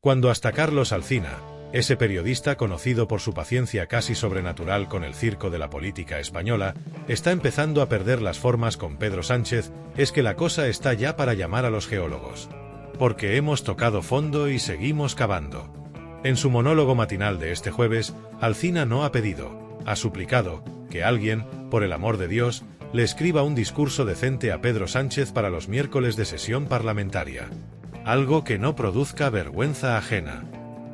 Cuando hasta Carlos Alsina, ese periodista conocido por su paciencia casi sobrenatural con el circo de la política española, está empezando a perder las formas con Pedro Sánchez, es que la cosa está ya para llamar a los geólogos. Porque hemos tocado fondo y seguimos cavando. En su monólogo matinal de este jueves, Alsina no ha pedido, ha suplicado, que alguien, por el amor de Dios, le escriba un discurso decente a Pedro Sánchez para los miércoles de sesión parlamentaria. Algo que no produzca vergüenza ajena.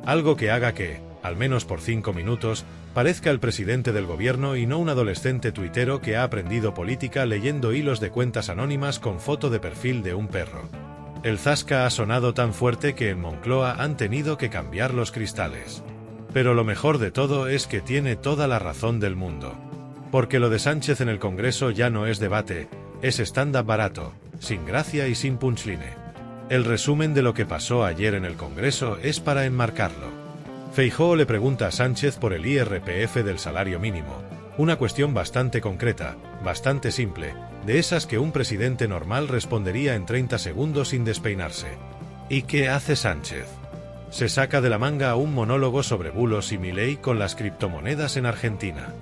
Algo que haga que, al menos por 5 minutos, parezca el presidente del gobierno y no un adolescente tuitero que ha aprendido política leyendo hilos de cuentas anónimas con foto de perfil de un perro. El zasca ha sonado tan fuerte que en Moncloa han tenido que cambiar los cristales. Pero lo mejor de todo es que tiene toda la razón del mundo. Porque lo de Sánchez en el Congreso ya no es debate, es stand-up barato, sin gracia y sin punchline. El resumen de lo que pasó ayer en el Congreso es para enmarcarlo. Feijóo le pregunta a Sánchez por el IRPF del salario mínimo, una cuestión bastante concreta, bastante simple, de esas que un presidente normal respondería en 30 segundos sin despeinarse. ¿Y qué hace Sánchez? Se saca de la manga un monólogo sobre bulos y Milei con las criptomonedas en Argentina.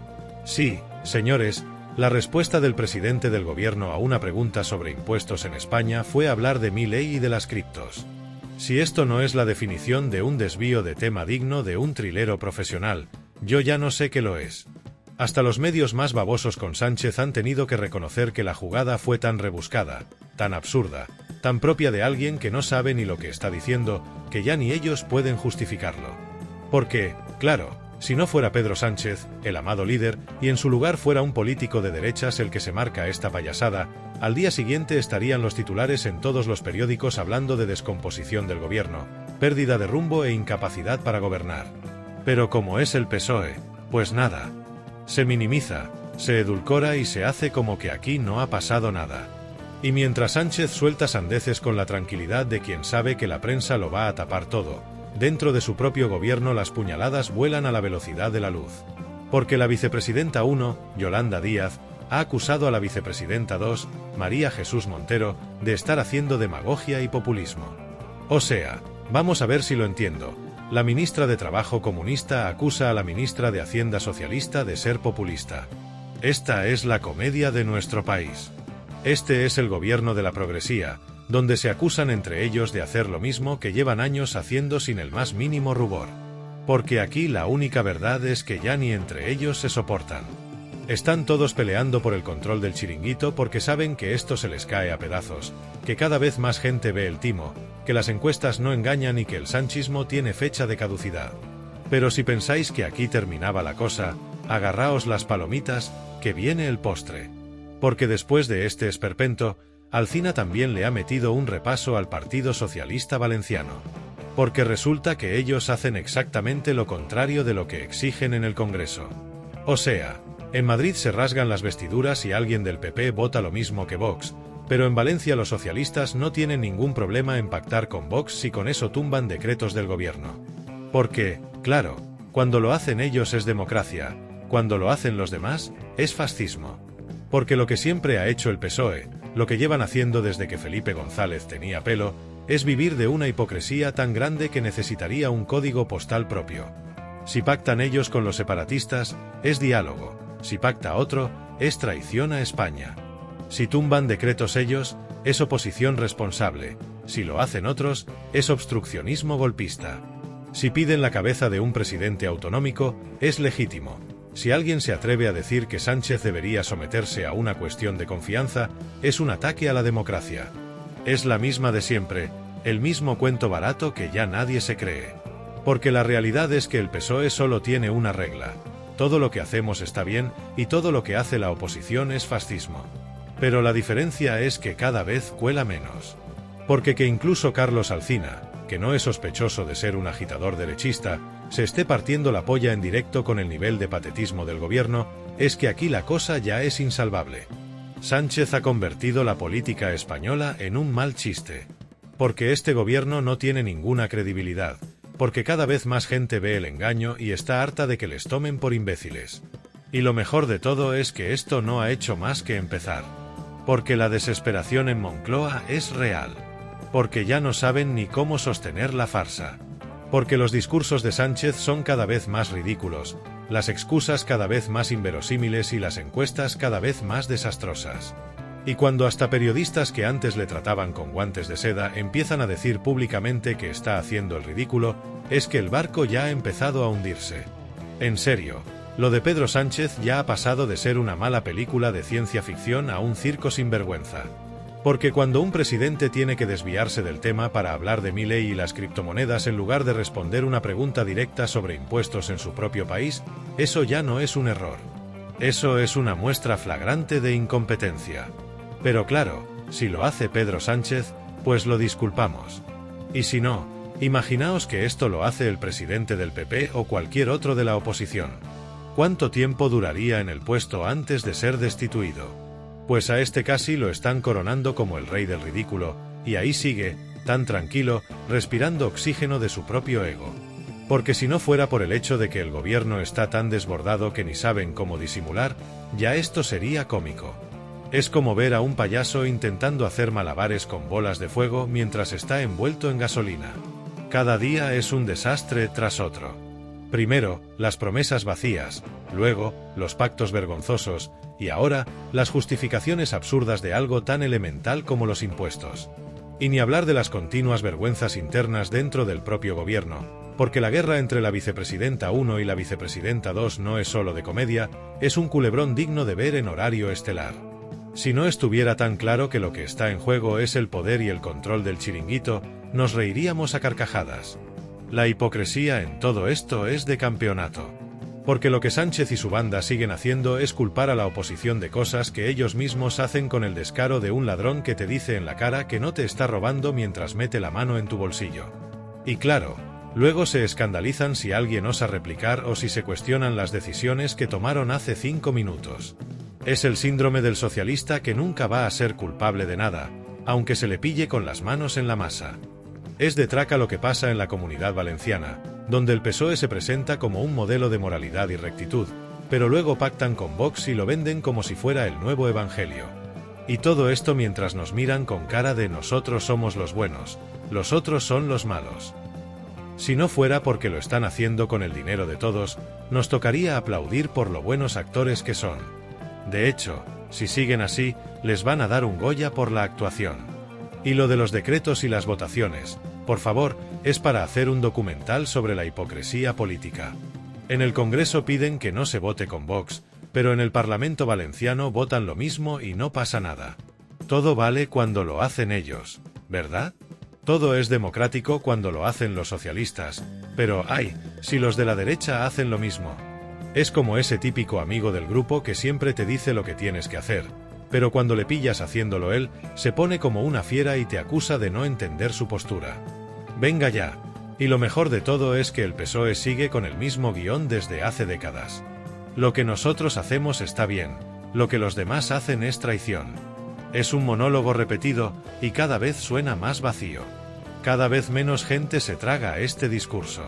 Sí, señores, la respuesta del presidente del gobierno a una pregunta sobre impuestos en España fue hablar de Milei y de las criptos. Si esto no es la definición de un desvío de tema digno de un trilero profesional, yo ya no sé qué lo es. Hasta los medios más babosos con Sánchez han tenido que reconocer que la jugada fue tan rebuscada, tan absurda, tan propia de alguien que no sabe ni lo que está diciendo, que ya ni ellos pueden justificarlo. Porque, claro, si no fuera Pedro Sánchez, el amado líder, y en su lugar fuera un político de derechas el que se marca esta payasada, al día siguiente estarían los titulares en todos los periódicos hablando de descomposición del gobierno, pérdida de rumbo e incapacidad para gobernar. Pero como es el PSOE, pues nada. Se minimiza, se edulcora y se hace como que aquí no ha pasado nada. Y mientras Sánchez suelta sandeces con la tranquilidad de quien sabe que la prensa lo va a tapar todo, dentro de su propio gobierno las puñaladas vuelan a la velocidad de la luz. Porque la vicepresidenta 1, Yolanda Díaz, ha acusado a la vicepresidenta 2, María Jesús Montero, de estar haciendo demagogia y populismo. O sea, vamos a ver si lo entiendo. La ministra de Trabajo comunista acusa a la ministra de Hacienda socialista de ser populista. Esta es la comedia de nuestro país. Este es el gobierno de la progresía, donde se acusan entre ellos de hacer lo mismo que llevan años haciendo sin el más mínimo rubor. Porque aquí la única verdad es que ya ni entre ellos se soportan. Están todos peleando por el control del chiringuito porque saben que esto se les cae a pedazos, que cada vez más gente ve el timo, que las encuestas no engañan y que el sanchismo tiene fecha de caducidad. Pero si pensáis que aquí terminaba la cosa, agarraos las palomitas, que viene el postre. Porque después de este esperpento, Alsina también le ha metido un repaso al Partido Socialista Valenciano. Porque resulta que ellos hacen exactamente lo contrario de lo que exigen en el Congreso. O sea, en Madrid se rasgan las vestiduras y alguien del PP vota lo mismo que Vox, pero en Valencia los socialistas no tienen ningún problema en pactar con Vox si con eso tumban decretos del gobierno. Porque, claro, cuando lo hacen ellos es democracia, cuando lo hacen los demás, es fascismo. Porque lo que siempre ha hecho el PSOE, lo que llevan haciendo desde que Felipe González tenía pelo, es vivir de una hipocresía tan grande que necesitaría un código postal propio. Si pactan ellos con los separatistas, es diálogo. Si pacta otro, es traición a España. Si tumban decretos ellos, es oposición responsable. Si lo hacen otros, es obstruccionismo golpista. Si piden la cabeza de un presidente autonómico, es legítimo. Si alguien se atreve a decir que Sánchez debería someterse a una cuestión de confianza, es un ataque a la democracia. Es la misma de siempre, el mismo cuento barato que ya nadie se cree. Porque la realidad es que el PSOE solo tiene una regla. Todo lo que hacemos está bien, y todo lo que hace la oposición es fascismo. Pero la diferencia es que cada vez cuela menos. Porque que incluso Carlos Alsina, que no es sospechoso de ser un agitador derechista, se esté partiendo la polla en directo con el nivel de patetismo del gobierno, es que aquí la cosa ya es insalvable. Sánchez ha convertido la política española en un mal chiste. Porque este gobierno no tiene ninguna credibilidad. Porque cada vez más gente ve el engaño y está harta de que les tomen por imbéciles. Y lo mejor de todo es que esto no ha hecho más que empezar. Porque la desesperación en Moncloa es real. Porque ya no saben ni cómo sostener la farsa. Porque los discursos de Sánchez son cada vez más ridículos, las excusas cada vez más inverosímiles y las encuestas cada vez más desastrosas. Y cuando hasta periodistas que antes le trataban con guantes de seda empiezan a decir públicamente que está haciendo el ridículo, es que el barco ya ha empezado a hundirse. En serio, lo de Pedro Sánchez ya ha pasado de ser una mala película de ciencia ficción a un circo sin vergüenza. Porque cuando un presidente tiene que desviarse del tema para hablar de Milei y las criptomonedas en lugar de responder una pregunta directa sobre impuestos en su propio país, eso ya no es un error. Eso es una muestra flagrante de incompetencia. Pero claro, si lo hace Pedro Sánchez, pues lo disculpamos. Y si no, imaginaos que esto lo hace el presidente del PP o cualquier otro de la oposición. ¿Cuánto tiempo duraría en el puesto antes de ser destituido? Pues a este casi lo están coronando como el rey del ridículo, y ahí sigue, tan tranquilo, respirando oxígeno de su propio ego. Porque si no fuera por el hecho de que el gobierno está tan desbordado que ni saben cómo disimular, ya esto sería cómico. Es como ver a un payaso intentando hacer malabares con bolas de fuego mientras está envuelto en gasolina. Cada día es un desastre tras otro. Primero, las promesas vacías, luego, los pactos vergonzosos, y ahora, las justificaciones absurdas de algo tan elemental como los impuestos. Y ni hablar de las continuas vergüenzas internas dentro del propio gobierno, porque la guerra entre la vicepresidenta 1 y la vicepresidenta 2 no es solo de comedia, es un culebrón digno de ver en horario estelar. Si no estuviera tan claro que lo que está en juego es el poder y el control del chiringuito, nos reiríamos a carcajadas. La hipocresía en todo esto es de campeonato. Porque lo que Sánchez y su banda siguen haciendo es culpar a la oposición de cosas que ellos mismos hacen con el descaro de un ladrón que te dice en la cara que no te está robando mientras mete la mano en tu bolsillo. Y claro, luego se escandalizan si alguien osa replicar o si se cuestionan las decisiones que tomaron hace 5 minutos. Es el síndrome del socialista que nunca va a ser culpable de nada, aunque se le pille con las manos en la masa. Es de traca lo que pasa en la Comunidad Valenciana, donde el PSOE se presenta como un modelo de moralidad y rectitud, pero luego pactan con Vox y lo venden como si fuera el nuevo evangelio. Y todo esto mientras nos miran con cara de nosotros somos los buenos, los otros son los malos. Si no fuera porque lo están haciendo con el dinero de todos, nos tocaría aplaudir por lo buenos actores que son. De hecho, si siguen así, les van a dar un Goya por la actuación. Y lo de los decretos y las votaciones, por favor, es para hacer un documental sobre la hipocresía política. En el Congreso piden que no se vote con Vox, pero en el Parlamento valenciano votan lo mismo y no pasa nada. Todo vale cuando lo hacen ellos, ¿verdad? Todo es democrático cuando lo hacen los socialistas, pero ¡ay!, si los de la derecha hacen lo mismo. Es como ese típico amigo del grupo que siempre te dice lo que tienes que hacer, pero cuando le pillas haciéndolo él, se pone como una fiera y te acusa de no entender su postura. Venga ya. Y lo mejor de todo es que el PSOE sigue con el mismo guión desde hace décadas. Lo que nosotros hacemos está bien, lo que los demás hacen es traición. Es un monólogo repetido, y cada vez suena más vacío. Cada vez menos gente se traga este discurso.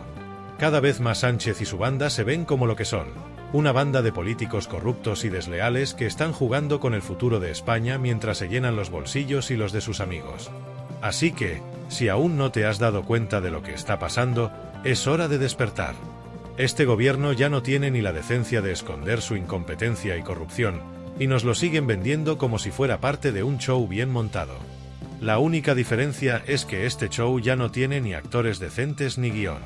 Cada vez más Sánchez y su banda se ven como lo que son, una banda de políticos corruptos y desleales que están jugando con el futuro de España mientras se llenan los bolsillos y los de sus amigos. Así que, si aún no te has dado cuenta de lo que está pasando, es hora de despertar. Este gobierno ya no tiene ni la decencia de esconder su incompetencia y corrupción, y nos lo siguen vendiendo como si fuera parte de un show bien montado. La única diferencia es que este show ya no tiene ni actores decentes ni guión.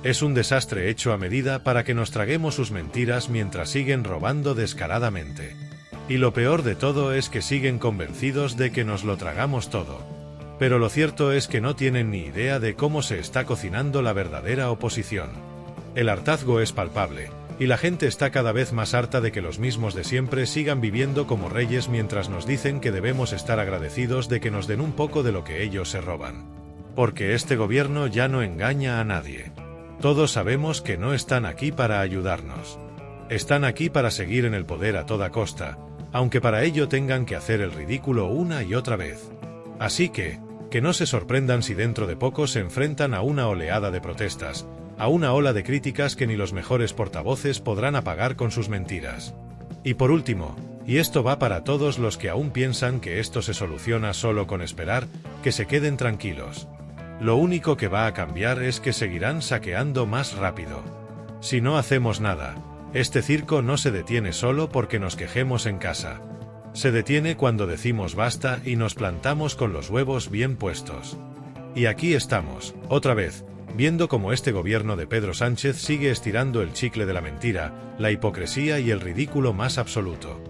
Es un desastre hecho a medida para que nos traguemos sus mentiras mientras siguen robando descaradamente. Y lo peor de todo es que siguen convencidos de que nos lo tragamos todo. Pero lo cierto es que no tienen ni idea de cómo se está cocinando la verdadera oposición. El hartazgo es palpable, y la gente está cada vez más harta de que los mismos de siempre sigan viviendo como reyes mientras nos dicen que debemos estar agradecidos de que nos den un poco de lo que ellos se roban. Porque este gobierno ya no engaña a nadie. Todos sabemos que no están aquí para ayudarnos. Están aquí para seguir en el poder a toda costa, aunque para ello tengan que hacer el ridículo una y otra vez. Así que no se sorprendan si dentro de poco se enfrentan a una oleada de protestas, a una ola de críticas que ni los mejores portavoces podrán apagar con sus mentiras. Y por último, y esto va para todos los que aún piensan que esto se soluciona solo con esperar, que se queden tranquilos. Lo único que va a cambiar es que seguirán saqueando más rápido. Si no hacemos nada, este circo no se detiene solo porque nos quejemos en casa. Se detiene cuando decimos basta y nos plantamos con los huevos bien puestos. Y aquí estamos, otra vez, viendo cómo este gobierno de Pedro Sánchez sigue estirando el chicle de la mentira, la hipocresía y el ridículo más absoluto.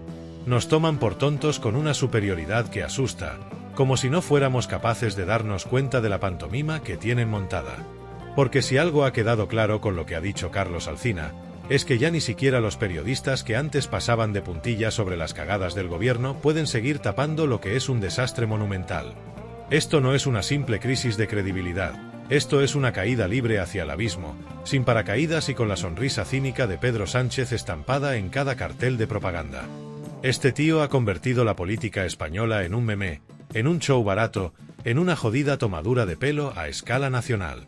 Nos toman por tontos con una superioridad que asusta, como si no fuéramos capaces de darnos cuenta de la pantomima que tienen montada. Porque si algo ha quedado claro con lo que ha dicho Carlos Alsina, es que ya ni siquiera los periodistas que antes pasaban de puntillas sobre las cagadas del gobierno pueden seguir tapando lo que es un desastre monumental. Esto no es una simple crisis de credibilidad, esto es una caída libre hacia el abismo, sin paracaídas y con la sonrisa cínica de Pedro Sánchez estampada en cada cartel de propaganda. Este tío ha convertido la política española en un meme, en un show barato, en una jodida tomadura de pelo a escala nacional.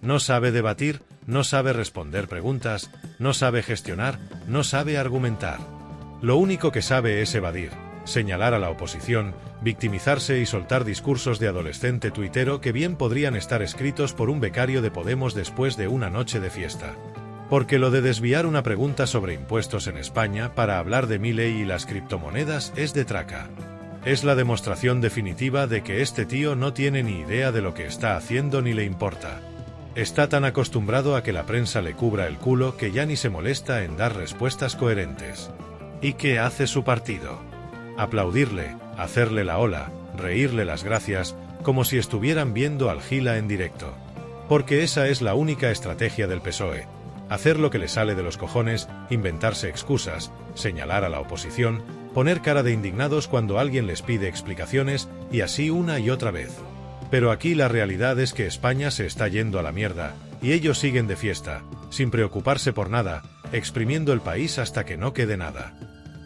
No sabe debatir, no sabe responder preguntas, no sabe gestionar, no sabe argumentar. Lo único que sabe es evadir, señalar a la oposición, victimizarse y soltar discursos de adolescente tuitero que bien podrían estar escritos por un becario de Podemos después de una noche de fiesta. Porque lo de desviar una pregunta sobre impuestos en España para hablar de Milei y las criptomonedas es de traca. Es la demostración definitiva de que este tío no tiene ni idea de lo que está haciendo ni le importa. Está tan acostumbrado a que la prensa le cubra el culo que ya ni se molesta en dar respuestas coherentes. ¿Y qué hace su partido? Aplaudirle, hacerle la ola, reírle las gracias, como si estuvieran viendo al Gila en directo. Porque esa es la única estrategia del PSOE. Hacer lo que le sale de los cojones, inventarse excusas, señalar a la oposición, poner cara de indignados cuando alguien les pide explicaciones, y así una y otra vez. Pero aquí la realidad es que España se está yendo a la mierda, y ellos siguen de fiesta, sin preocuparse por nada, exprimiendo el país hasta que no quede nada.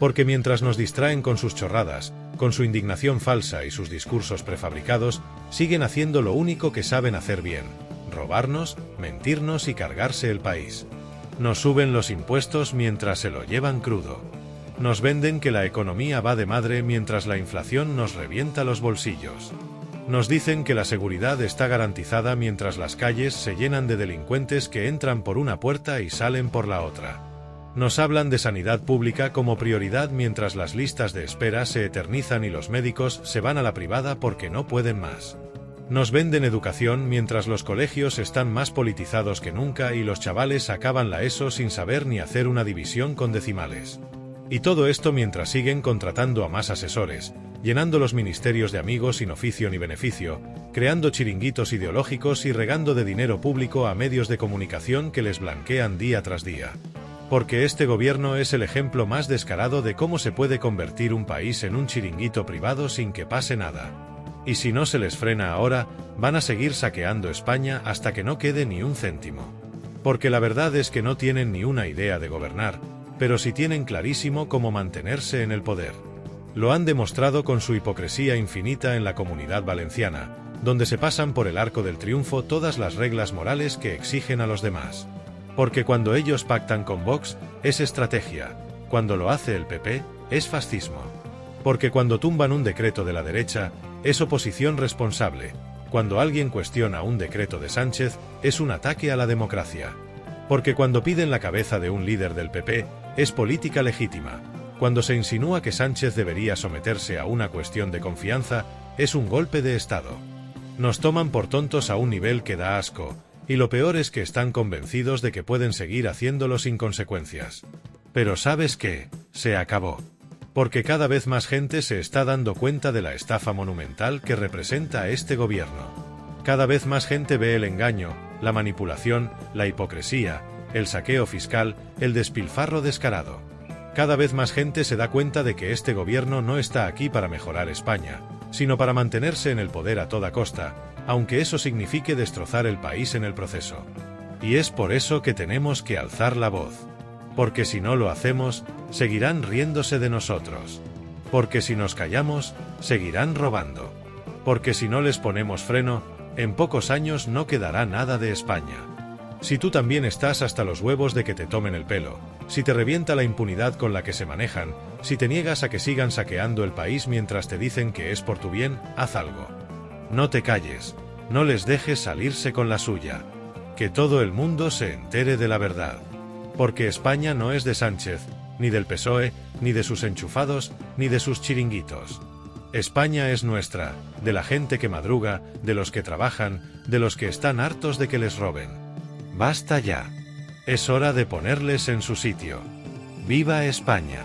Porque mientras nos distraen con sus chorradas, con su indignación falsa y sus discursos prefabricados, siguen haciendo lo único que saben hacer bien: robarnos, mentirnos y cargarse el país. Nos suben los impuestos mientras se lo llevan crudo. Nos venden que la economía va de madre mientras la inflación nos revienta los bolsillos. Nos dicen que la seguridad está garantizada mientras las calles se llenan de delincuentes que entran por una puerta y salen por la otra. Nos hablan de sanidad pública como prioridad mientras las listas de espera se eternizan y los médicos se van a la privada porque no pueden más. Nos venden educación mientras los colegios están más politizados que nunca y los chavales acaban la ESO sin saber ni hacer una división con decimales. Y todo esto mientras siguen contratando a más asesores, llenando los ministerios de amigos sin oficio ni beneficio, creando chiringuitos ideológicos y regando de dinero público a medios de comunicación que les blanquean día tras día. Porque este gobierno es el ejemplo más descarado de cómo se puede convertir un país en un chiringuito privado sin que pase nada. Y si no se les frena ahora, van a seguir saqueando España hasta que no quede ni un céntimo. Porque la verdad es que no tienen ni una idea de gobernar, pero sí tienen clarísimo cómo mantenerse en el poder. Lo han demostrado con su hipocresía infinita en la Comunidad Valenciana, donde se pasan por el arco del triunfo todas las reglas morales que exigen a los demás. Porque cuando ellos pactan con Vox, es estrategia; cuando lo hace el PP, es fascismo. Porque cuando tumban un decreto de la derecha, es oposición responsable; cuando alguien cuestiona un decreto de Sánchez, es un ataque a la democracia. Porque cuando piden la cabeza de un líder del PP, es política legítima; cuando se insinúa que Sánchez debería someterse a una cuestión de confianza, es un golpe de Estado. Nos toman por tontos a un nivel que da asco, y lo peor es que están convencidos de que pueden seguir haciéndolo sin consecuencias. Pero ¿sabes qué? Se acabó. Porque cada vez más gente se está dando cuenta de la estafa monumental que representa este gobierno. Cada vez más gente ve el engaño, la manipulación, la hipocresía, el saqueo fiscal, el despilfarro descarado. Cada vez más gente se da cuenta de que este gobierno no está aquí para mejorar España, sino para mantenerse en el poder a toda costa, aunque eso signifique destrozar el país en el proceso. Y es por eso que tenemos que alzar la voz. Porque si no lo hacemos, seguirán riéndose de nosotros. Porque si nos callamos, seguirán robando. Porque si no les ponemos freno, en pocos años no quedará nada de España. Si tú también estás hasta los huevos de que te tomen el pelo, si te revienta la impunidad con la que se manejan, si te niegas a que sigan saqueando el país mientras te dicen que es por tu bien, haz algo. No te calles. No les dejes salirse con la suya. Que todo el mundo se entere de la verdad. Porque España no es de Sánchez, ni del PSOE, ni de sus enchufados, ni de sus chiringuitos. España es nuestra, de la gente que madruga, de los que trabajan, de los que están hartos de que les roben. Basta ya. Es hora de ponerles en su sitio. ¡Viva España!